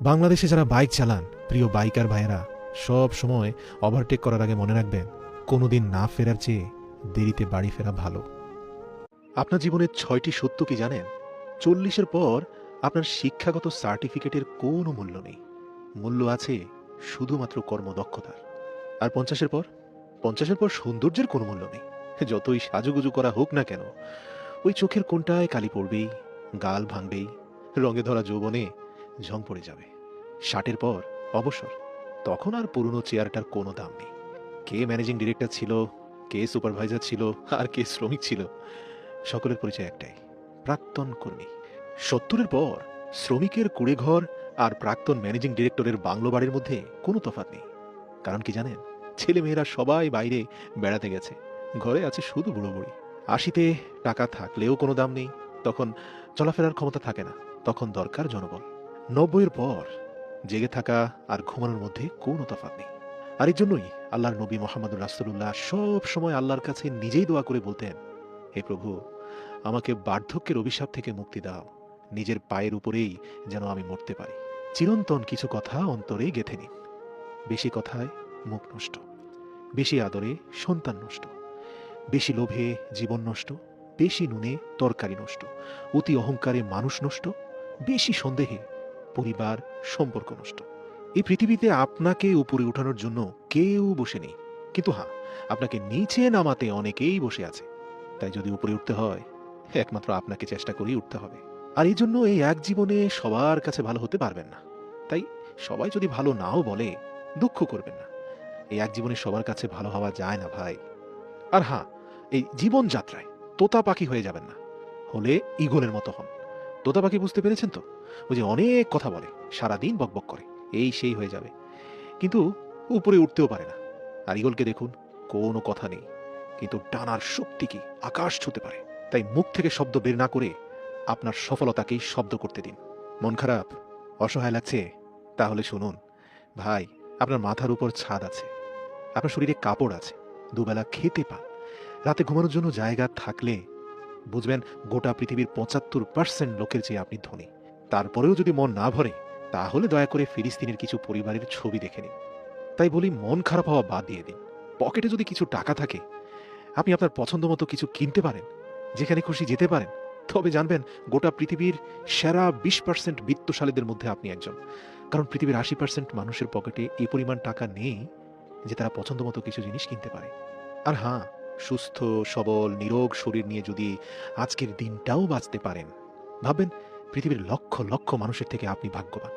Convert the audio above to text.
বাংলাদেশে যারা বাইক চালান, প্রিয় বাইকার ভাইয়েরা, সব সময় ওভারটেক করার আগে মনে রাখবেন, কোনোদিন না ফেরার চেয়ে দেরিতে বাড়ি ফেরা ভালো। আপনার জীবনের ৬টি সত্য কি জানেন? ৪০-এর পর আপনার শিক্ষাগত সার্টিফিকেটের কোনো মূল্য নেই। মূল্য আছে শুধুমাত্র কর্মদক্ষতার। আর ৫০-এর পর? ৫০-এর পর সৌন্দর্যের কোনো মূল্য নেই। যতই সাজুগুজু করা হোক না কেন, ওই চোখের কোণটায় কালি পড়বেই, গাল ভাঙবেই, রঙে ধরা যৌবনে ঝং পড়ে যাবে। ৬০-এর পর অবসর। তখন আর পুরনো চেয়ারটার কোনো দাম নেই। কে ম্যানেজিং ডিরেক্টর ছিল, কে সুপারভাইজার ছিল, আর কে শ্রমিক ছিল, সকলের পরিচয় একটাই: প্রাক্তন কর্মী। ৭০-এর পর শ্রমিকের কুঁড়েঘর আর প্রাক্তন ম্যানেজিং ডিরেক্টরের বাংলো বাড়ির মধ্যে কোনো তফাৎ নেই। কারণ কি জানেন? ছেলেমেয়েরা সবাই বাইরে বেড়াতে গেছে, ঘরে আছে শুধু বুড়ো বুড়ি। ৮০-তে টাকা থাকলেও কোনো দাম নেই, তখন চলাফেরার ক্ষমতা থাকে না, তখন দরকার জনবল। ৯০-এর পর জেগে থাকা আর ঘুমানোর মধ্যে কোনো তফাৎ নেই। আর এই জন্যই আল্লাহর নবী মোহাম্মদুর রাসূলুল্লাহ সব সময় আল্লাহর কাছে নিজেই দোয়া করে বলতেন, হে প্রভু, আমাকে বার্ধক্যের অভিশাপ থেকে মুক্তি দাও, নিজের পায়ের উপরেই যেন আমি মরতে পারি। চিরন্তন কিছু কথা অন্তরে গেঁথে নিন। বেশি কথায় মুখ নষ্ট, বেশি আদরে সন্তান নষ্ট, বেশি লোভে জীবন নষ্ট, বেশি নুনে তরকারি নষ্ট, অতি অহংকারে মানুষ নষ্ট, বেশি সন্দেহে পরিবার সম্পর্ক নষ্ট। এই পৃথিবীতে আপনাকে উপরে উঠানোর জন্য কেউ বসে নেই, কিন্তু হ্যাঁ, আপনাকে নিচে নামাতে অনেকেই বসে আছে। তাই যদি উপরে উঠতে হয়, একমাত্র আপনাকে চেষ্টা করেই উঠতে হবে। আর এই জন্য এই এক জীবনে সবার কাছে ভালো হতে পারবেন না। তাই সবাই যদি ভালো নাও বলে, দুঃখ করবেন না। এই এক জীবনে সবার কাছে ভালো হওয়া যায় না ভাই। আর হ্যাঁ, এই জীবনযাত্রায় তোতা পাখি হয়ে যাবেন না। হলে ঈগলের মতো হন। তোতা পাখি বুঝতে পেরেছেন তো? ওই যে অনেক কথা বলে, সারাদিন বকবক করে, এই সেই হয়ে যাবে, কিন্তু উপরে উঠতেও পারে না। আর ঈগলকে দেখুন, কোনো কথা নেই, কিন্তু ডানার শক্তি কি আকাশ ছুঁতে পারে। তাই মুখ থেকে শব্দ বের না করে আপনার সফলতাকেই শব্দ করতে দিন। মন খারাপ, অসহায় লাগছে? তাহলে শুনুন ভাই, আপনার মাথার উপর ছাদ আছে, আপনার শরীরে কাপড় আছে, দুবেলা খেতে পান, রাতে ঘুমানোর জন্য জায়গা থাকলে বুঝবেন গোটা পৃথিবীর ৭৫% লোকের চেয়ে আপনি ধনী। তারপরেও যদি মন না ভরে, তাহলে দয়া করে ফিলিস্তিনের কিছু পরিবারের ছবি দেখে নিন। তাই বলি, মন খারাপ হওয়া বাদ দিয়ে দিন। পকেটে যদি কিছু টাকা থাকে, আপনি আপনার পছন্দ মতো কিছু কিনতে পারেন, যেখানে খুশি যেতে পারেন, তবে জানবেন গোটা পৃথিবীর সেরা ২০% বিত্তশালীদের মধ্যে আপনি একজন। কারণ পৃথিবীর ৮০% মানুষের পকেটে এই পরিমাণ টাকা নেই যে তারা পছন্দ মতো কিছু জিনিস কিনতে পারে। আর হ্যাঁ, সুস্থ সবল নিরোগ শরীর নিয়ে যদি আজকের দিনটাও বাঁচতে পারেন, ভাববেন পৃথিবীর লক্ষ লক্ষ মানুষের থেকে আপনি ভাগ্যবান।